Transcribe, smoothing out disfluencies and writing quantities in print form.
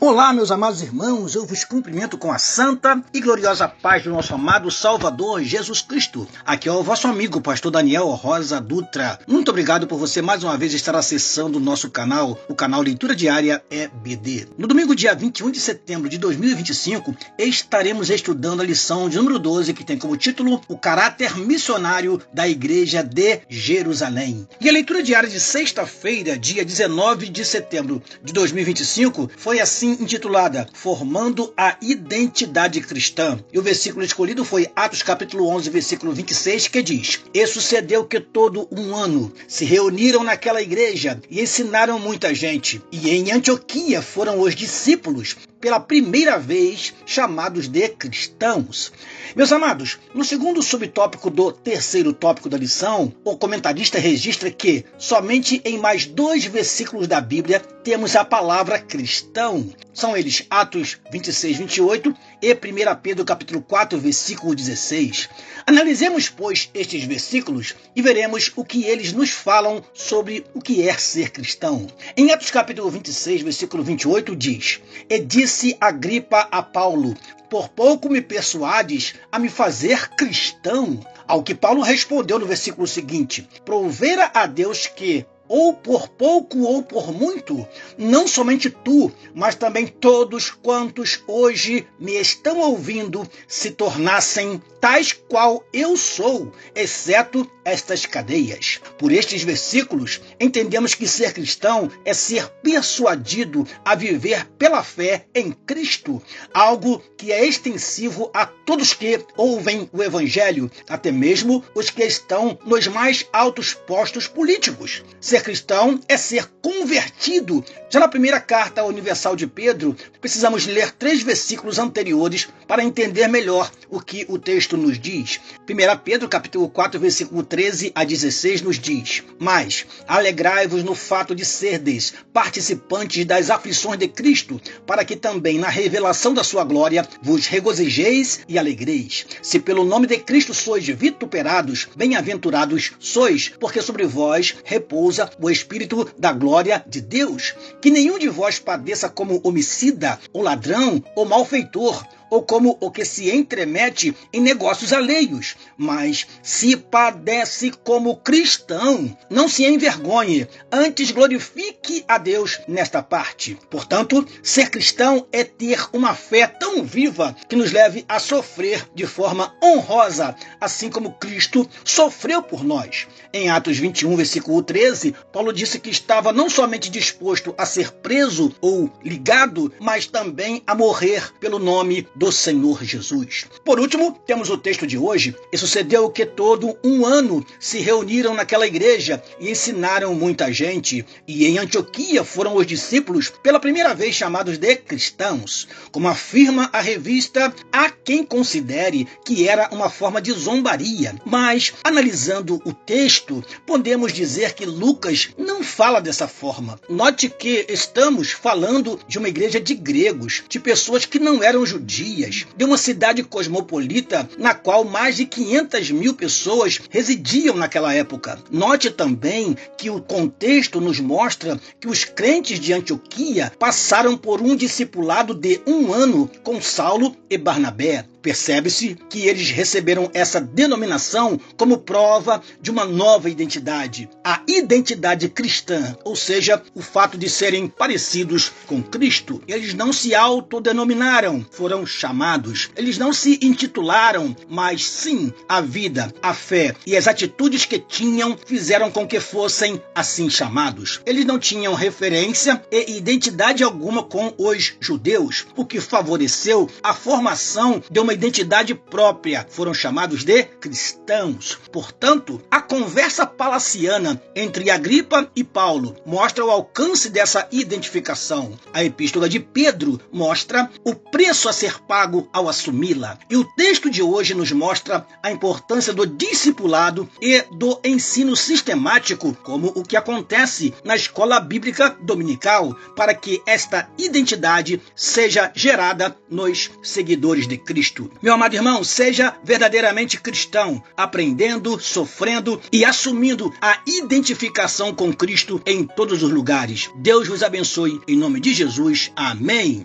Olá, meus amados irmãos, eu vos cumprimento com a santa e gloriosa paz do nosso amado Salvador Jesus Cristo. Aqui é o vosso amigo, pastor Daniel Rosa Dutra. Muito obrigado por você mais uma vez estar acessando o nosso canal, o canal Leitura Diária EBD. No domingo, dia 21 de setembro de 2025, estaremos estudando a lição de número 12, que tem como título O Caráter Missionário da Igreja de Jerusalém. E a leitura diária de sexta-feira, dia 19 de setembro de 2025, foi assim intitulada Formando a Identidade Cristã. E o versículo escolhido foi Atos capítulo 11, versículo 26, que diz: E sucedeu que todo um ano se reuniram naquela igreja e ensinaram muita gente. E em Antioquia foram os discípulos pela primeira vez chamados de cristãos. Meus amados, no segundo subtópico do terceiro tópico da lição, o comentarista registra que somente em mais 2 versículos da Bíblia temos a palavra cristão. São eles Atos 26, 28 e 1 Pedro capítulo 4, versículo 16. Analisemos, pois, estes versículos e veremos o que eles nos falam sobre o que é ser cristão. Em Atos capítulo 26, versículo 28 diz: E disse Agripa a Paulo: Por pouco me persuades a me fazer cristão. Ao que Paulo respondeu no versículo seguinte: Provera a Deus que, ou por pouco ou por muito, não somente tu, mas também todos quantos hoje me estão ouvindo se tornassem tais qual eu sou, exceto estas cadeias. Por estes versículos, entendemos que ser cristão é ser persuadido a viver pela fé em Cristo, algo que é extensivo a todos que ouvem o Evangelho, até mesmo os que estão nos mais altos postos políticos. Ser cristão é ser convertido. Já na primeira carta universal de Pedro, precisamos ler 3 versículos anteriores para entender melhor o que o texto nos diz. 1 Pedro capítulo 4, versículo 13 a 16 nos diz: Mas alegrai-vos no fato de serdes participantes das aflições de Cristo, para que também na revelação da sua glória vos regozijeis e alegreis. Se pelo nome de Cristo sois vituperados, bem-aventurados sois, porque sobre vós repousa o Espírito da glória de Deus. Que nenhum de vós padeça como homicida, ou ladrão, ou malfeitor, ou como o que se entremete em negócios alheios, mas se padece como cristão, não se envergonhe, antes glorifique a Deus nesta parte. Portanto, ser cristão é ter uma fé tão viva que nos leve a sofrer de forma honrosa, assim como Cristo sofreu por nós. Em Atos 21, versículo 13, Paulo disse que estava não somente disposto a ser preso ou ligado, mas também a morrer pelo nome do Senhor Jesus. Por último, temos o texto de hoje. E sucedeu que todo um ano se reuniram naquela igreja e ensinaram muita gente. E em Antioquia foram os discípulos pela primeira vez chamados de cristãos. Como afirma a revista, há quem considere que era uma forma de zombaria. Mas, analisando o texto, podemos dizer que Lucas não fala dessa forma. Note que estamos falando de uma igreja de gregos, de pessoas que não eram judias, de uma cidade cosmopolita na qual mais de 500 mil pessoas residiam naquela época. Note também que o contexto nos mostra que os crentes de Antioquia passaram por um discipulado de 1 ano com Saulo e Barnabé. Percebe-se que eles receberam essa denominação como prova de uma nova identidade, a identidade cristã, ou seja, o fato de serem parecidos com Cristo. Eles não se autodenominaram, foram chamados. Eles não se intitularam, mas sim a vida, a fé e as atitudes que tinham fizeram com que fossem assim chamados. Eles não tinham referência e identidade alguma com os judeus, o que favoreceu a formação de uma identidade própria. Foram chamados de cristãos. Portanto, a conversa palaciana entre Agripa e Paulo mostra o alcance dessa identificação. A epístola de Pedro mostra o preço a ser pago ao assumi-la. E o texto de hoje nos mostra a importância do discipulado e do ensino sistemático, como o que acontece na escola bíblica dominical, para que esta identidade seja gerada nos seguidores de Cristo. Meu amado irmão, seja verdadeiramente cristão, aprendendo, sofrendo e assumindo a identificação com Cristo em todos os lugares. Deus vos abençoe, em nome de Jesus. Amém.